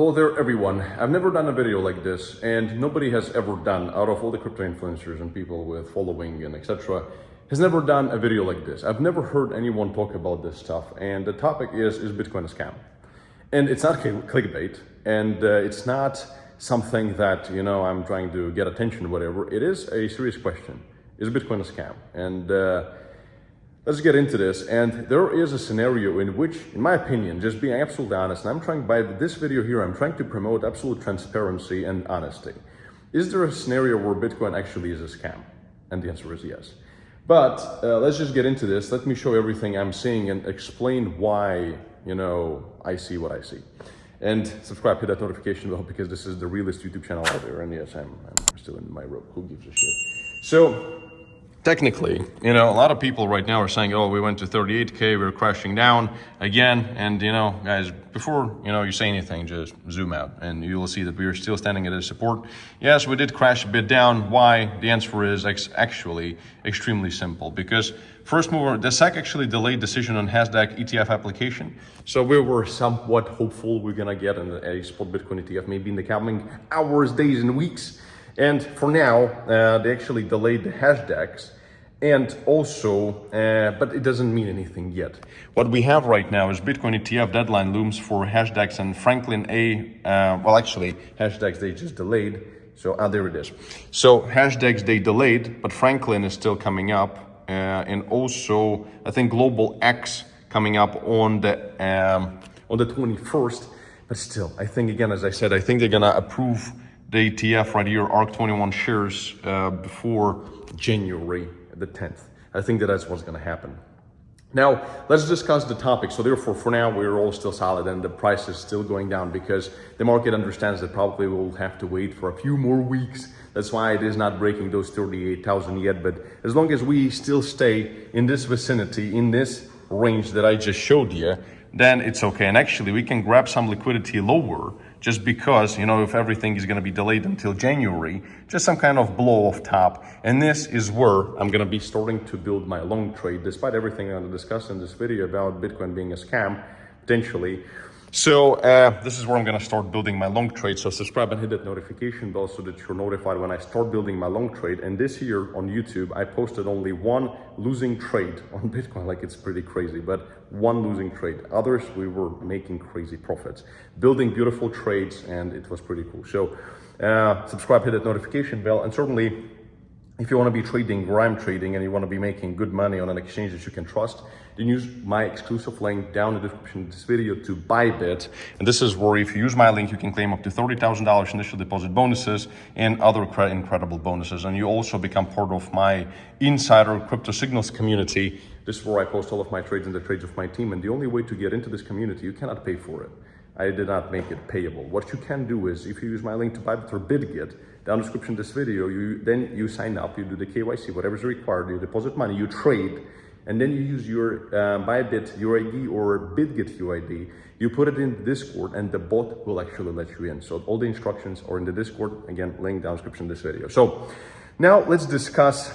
Hello there everyone. I've never done a video like this, and nobody has ever done, out of all the crypto influencers and people with following and etc., has never done a video like this. I've never heard anyone talk about this stuff, and the topic is Bitcoin a scam? And it's not clickbait, and it's not something that, I'm trying to get attention or whatever. It is a serious question. Is Bitcoin a scam? And let's get into this. And there is a scenario in which, in my opinion, just being absolutely honest, and I'm trying, by this video here, I'm trying to promote absolute transparency and honesty. Is there a scenario where Bitcoin actually is a scam? And the answer is yes. But let's just get into this. Let me show everything I'm seeing and explain why, I see what I see. And subscribe, hit that notification bell, because this is the realest YouTube channel out there. And yes, I'm still in my robe. Who gives a shit? So, technically, a lot of people right now are saying, oh, we went to 38K, we're crashing down again. And, guys, before, you say anything, just zoom out and you will see that we are still standing at a support. Yes, we did crash a bit down. Why? The answer is actually extremely simple, because first mover, the SEC actually delayed decision on hashtag ETF application. So we were somewhat hopeful we're going to get a spot Bitcoin ETF maybe in the coming hours, days, and weeks. And for now, they actually delayed the hashtags, and also, but it doesn't mean anything yet. What we have right now is Bitcoin ETF deadline looms for hashtags and Franklin A. Hashtags they just delayed. So there it is. So hashtags they delayed, but Franklin is still coming up, and also I think Global X coming up on the 21st. But still, I think again, as I said, I think they're gonna approve the ETF right here, ARK21 shares, before January the 10th. I think that's what's gonna happen. Now, let's discuss the topic. So therefore, for now, we're all still solid and the price is still going down because the market understands that probably we'll have to wait for a few more weeks. That's why it is not breaking those 38,000 yet. But as long as we still stay in this vicinity, in this range that I just showed you, then it's okay. And actually, we can grab some liquidity lower, just because, if everything is going to be delayed until January, just some kind of blow off top. And this is where I'm going to be starting to build my long trade, despite everything I'm going to discuss in this video about Bitcoin being a scam, potentially. So this is where I'm going to start building my long trade. So subscribe and hit that notification bell so that you're notified when I start building my long trade. And this year on YouTube, I posted only one losing trade on Bitcoin. Like, it's pretty crazy, but one losing trade. Others, we were making crazy profits, building beautiful trades, and it was pretty cool. So subscribe, hit that notification bell, and certainly, if you want to be trading where I'm trading and you want to be making good money on an exchange that you can trust, then use my exclusive link down in the description of this video to Bybit. And this is where, if you use my link, you can claim up to $30,000 initial deposit bonuses and other incredible bonuses. And you also become part of my insider crypto signals community. This is where I post all of my trades and the trades of my team. And the only way to get into this community, you cannot pay for it. I did not make it payable. What you can do is, if you use my link to Bybit or BitGet, down in the description of this video, then you sign up, you do the KYC, whatever's required, you deposit money, you trade, and then you use your Bybit UID or BitGet UID, you put it in Discord, and the bot will actually let you in. So all the instructions are in the Discord, again, link down in the description of this video. So now let's discuss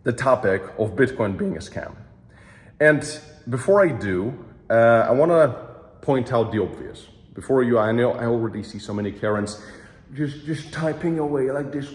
the topic of Bitcoin being a scam. And before I do, I want to point out the obvious. Before you, I know I already see so many Karens just typing away like this.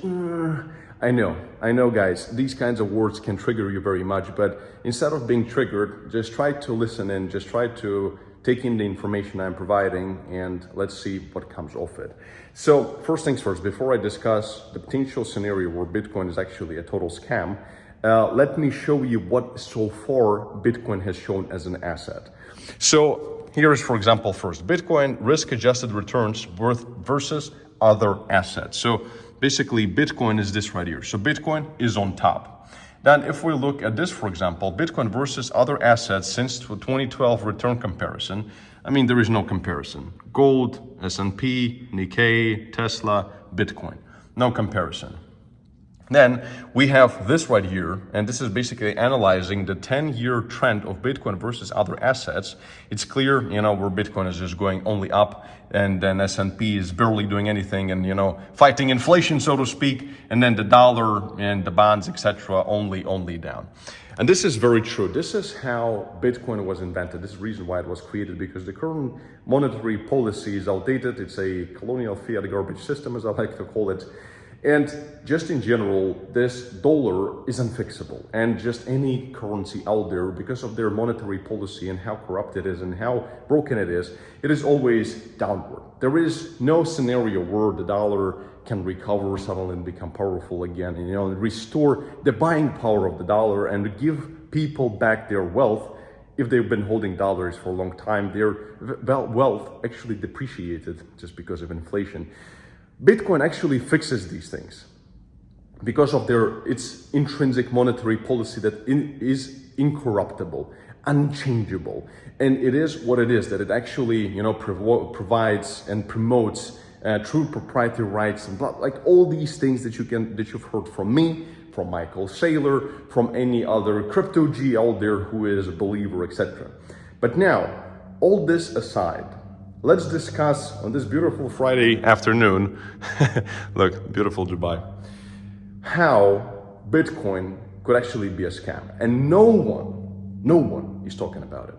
I know guys, these kinds of words can trigger you very much, but instead of being triggered, just try to listen and just try to take in the information I'm providing, and let's see what comes off it. So first things first, before I discuss the potential scenario where Bitcoin is actually a total scam, let me show you what so far Bitcoin has shown as an asset. So here is, for example, first, Bitcoin risk-adjusted returns versus other assets. So basically, Bitcoin is this right here. So Bitcoin is on top. Then if we look at this, for example, Bitcoin versus other assets since 2012 return comparison, there is no comparison. Gold, S&P, Nikkei, Tesla, Bitcoin, no comparison. Then we have this right here, and this is basically analyzing the 10-year trend of Bitcoin versus other assets. It's clear, where Bitcoin is just going only up, and then S&P is barely doing anything and, fighting inflation, so to speak, and then the dollar and the bonds, etc., only down. And this is very true. This is how Bitcoin was invented. This is the reason why it was created, because the current monetary policy is outdated. It's a colonial fiat garbage system, as I like to call it. And just in general, this dollar is unfixable. And just any currency out there, because of their monetary policy and how corrupt it is and how broken it is always downward. There is no scenario where the dollar can recover suddenly and become powerful again, and, and restore the buying power of the dollar and give people back their wealth. If they've been holding dollars for a long time, their wealth actually depreciated just because of inflation. Bitcoin actually fixes these things because of its intrinsic monetary policy that is incorruptible, unchangeable, and it is what it is. That it actually, provides and promotes true proprietary rights and like all these things that you've heard from me, from Michael Saylor, from any other crypto G out there who is a believer, etc. But now, all this aside, let's discuss on this beautiful Friday afternoon, look, beautiful Dubai, how Bitcoin could actually be a scam. And no one is talking about it.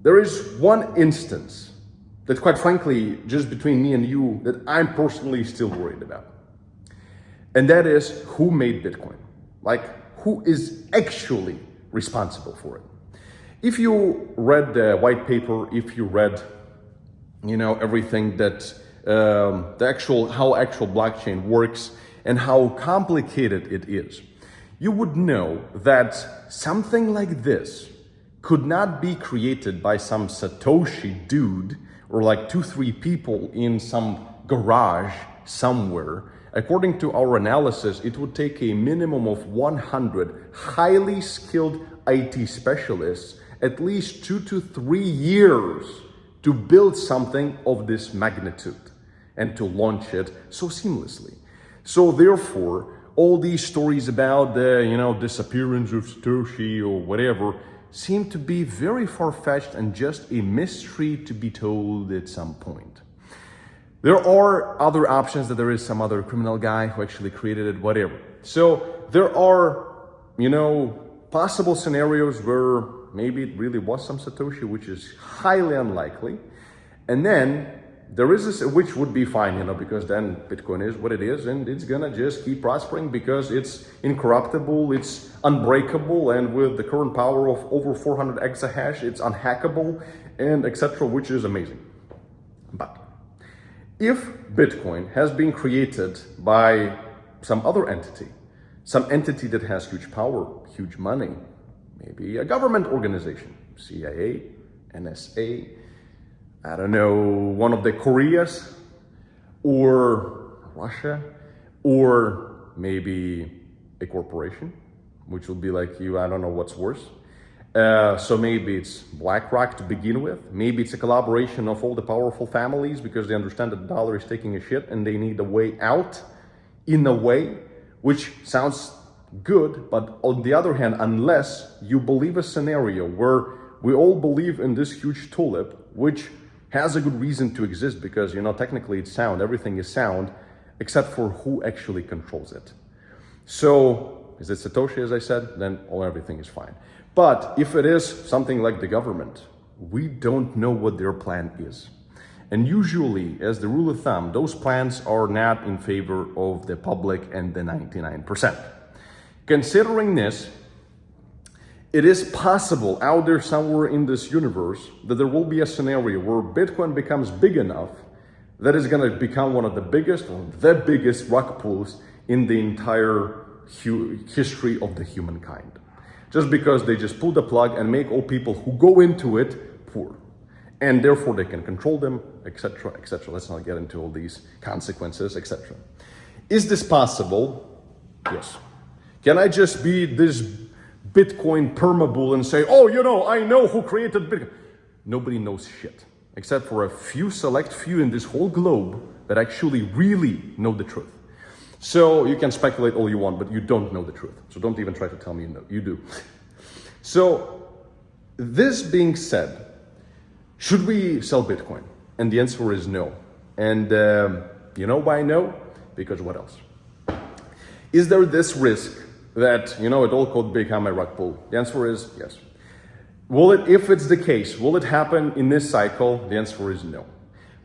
There is one instance that, quite frankly, just between me and you, that I'm personally still worried about. And that is who made Bitcoin. Like, who is actually responsible for it. If you read the white paper, if you read, everything that how actual blockchain works and how complicated it is, you would know that something like this could not be created by some Satoshi dude or like 2-3 people in some garage somewhere. According to our analysis, it would take a minimum of 100 highly skilled IT specialists, at least 2 to 3 years, to build something of this magnitude and to launch it so seamlessly. So therefore, all these stories about the disappearance of Satoshi or whatever seem to be very far-fetched and just a mystery to be told at some point. There are other options, that there is some other criminal guy who actually created it, whatever. So there are, possible scenarios where maybe it really was some Satoshi, which is highly unlikely. And then there is this, which would be fine, because then Bitcoin is what it is, and it's gonna just keep prospering because it's incorruptible, it's unbreakable, and with the current power of over 400 exahash, it's unhackable, and etc., which is amazing. But if Bitcoin has been created by some other entity, some entity that has huge power, huge money, maybe a government organization, CIA, NSA, I don't know, one of the Koreas, or Russia, or maybe a corporation, which will be like I don't know what's worse. So maybe it's BlackRock to begin with. Maybe it's a collaboration of all the powerful families because they understand that the dollar is taking a shit and they need a way out in a way, which sounds good. But on the other hand, unless you believe a scenario where we all believe in this huge tulip, which has a good reason to exist because, technically it's sound, everything is sound, except for who actually controls it. So, is it Satoshi, as I said? Then everything is fine. But if it is something like the government, we don't know what their plan is. And usually, as the rule of thumb, those plans are not in favor of the public and the 99%. Considering this, it is possible out there somewhere in this universe that there will be a scenario where Bitcoin becomes big enough that is going to become one of the biggest or the biggest rug pulls in the entire history of the humankind. Just because they just pull the plug and make all people who go into it poor. And therefore they can control them, etc., etc. Let's not get into all these consequences, etc. Is this possible? Yes. Can I just be this Bitcoin permabull and say, I know who created Bitcoin? Nobody knows shit, except for a select few in this whole globe that actually really know the truth. So you can speculate all you want, but you don't know the truth. So don't even try to tell me you do. So this being said, should we sell Bitcoin? And the answer is no. And you know why no? Because what else? Is there this risk that, it all could become a rug pull? The answer is yes. Will it, if it's the case, will it happen in this cycle? The answer is no,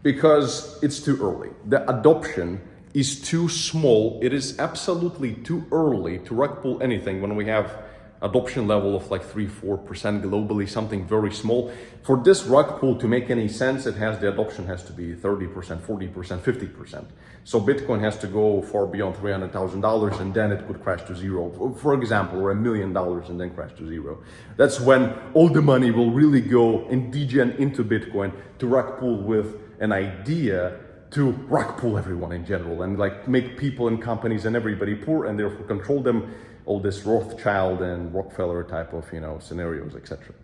because it's too early. The adoption is too small. It is absolutely too early to rug pull anything when we have adoption level of like 3-4% globally, something very small. For this rug pull to make any sense, the adoption has to be 30%, 40%, 50%. So Bitcoin has to go far beyond $300,000 and then it could crash to zero, for example, or $1 million and then crash to zero. That's when all the money will really go and degen into Bitcoin to rug pull with an idea to rug pull everyone in general and like make people and companies and everybody poor and therefore control them. All this Rothschild and Rockefeller type of, scenarios, etc.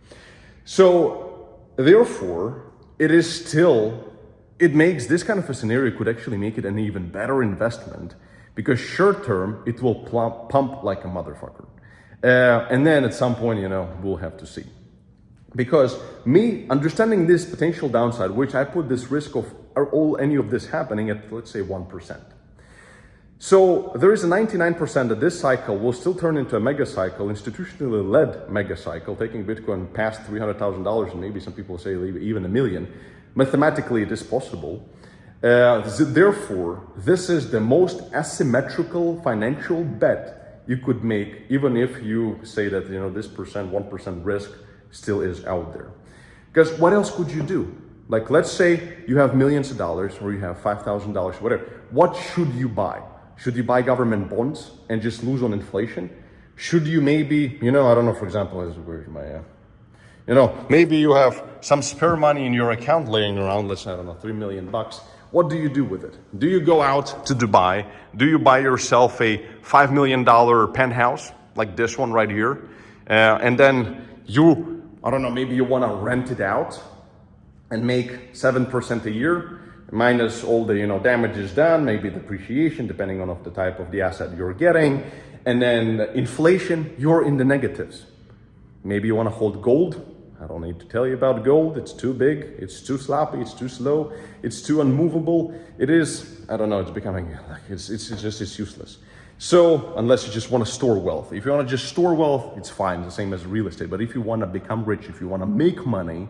So therefore, it makes this kind of a scenario could actually make it an even better investment, because short term, it will pump like a motherfucker. And then at some point, we'll have to see. Because me understanding this potential downside, which I put this risk of any of this happening at, let's say, 1%. So there is a 99% that this cycle will still turn into a mega cycle, institutionally led mega cycle, taking Bitcoin past $300,000 and maybe some people say even $1 million. Mathematically, it is possible. Therefore, this is the most asymmetrical financial bet you could make, even if you say that this 1% risk still is out there. Because what else could you do? Like, let's say you have millions of dollars or you have $5,000, whatever. What should you buy? Should you buy government bonds and just lose on inflation? Should you maybe, I don't know, for example, where's my, maybe you have some spare money in your account laying around, let's say, I don't know, $3 million. What do you do with it? Do you go out to Dubai? Do you buy yourself a $5 million penthouse like this one right here? And then I don't know, maybe you want to rent it out and make 7% a year? Minus all the damages done, maybe depreciation, depending on the type of the asset you're getting, and then inflation, you're in the negatives. Maybe you want to hold gold. I don't need to tell you about gold. It's too big, it's too sloppy, it's too slow, it's too unmovable. It is, I don't know, it's becoming like it's useless. So unless you just want to store wealth, if you want to just store wealth, it's fine, the same as real estate. But if you want to become rich, if you want to make money,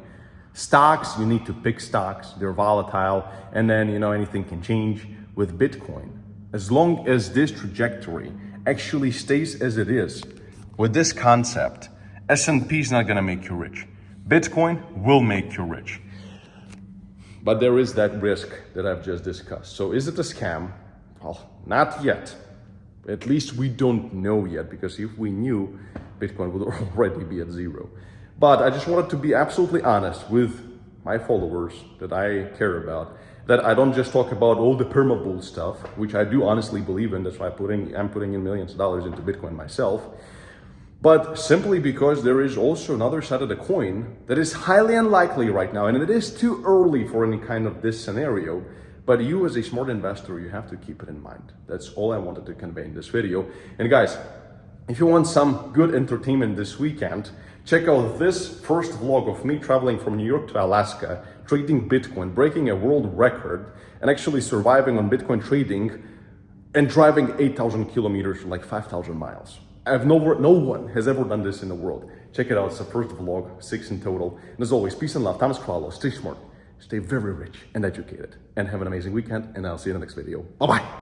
stocks, you need to pick stocks. They're volatile, and then anything can change. With Bitcoin, as long as this trajectory actually stays as it is, with this concept, S&P is not going to make you rich. Bitcoin will make you rich. But there is that risk that I've just discussed. So is it a scam? Well, not yet. At least we don't know yet, because if we knew, Bitcoin would already be at zero. But I just wanted to be absolutely honest with my followers that I care about, that I don't just talk about all the perma-bull stuff, which I do honestly believe in. That's why I'm putting in millions of dollars into Bitcoin myself. But simply because there is also another side of the coin that is highly unlikely right now, and it is too early for any kind of this scenario. But you as a smart investor, you have to keep it in mind. That's all I wanted to convey in this video. And guys, if you want some good entertainment this weekend, check out this first vlog of me traveling from New York to Alaska, trading Bitcoin, breaking a world record, and actually surviving on Bitcoin trading and driving 8,000 kilometers, like 5,000 miles. No one has ever done this in the world. Check it out, it's the first vlog, 6 in total. And as always, peace and love. Thomas Crowell, stay smart, stay very rich and educated, and have an amazing weekend, and I'll see you in the next video. Bye-bye.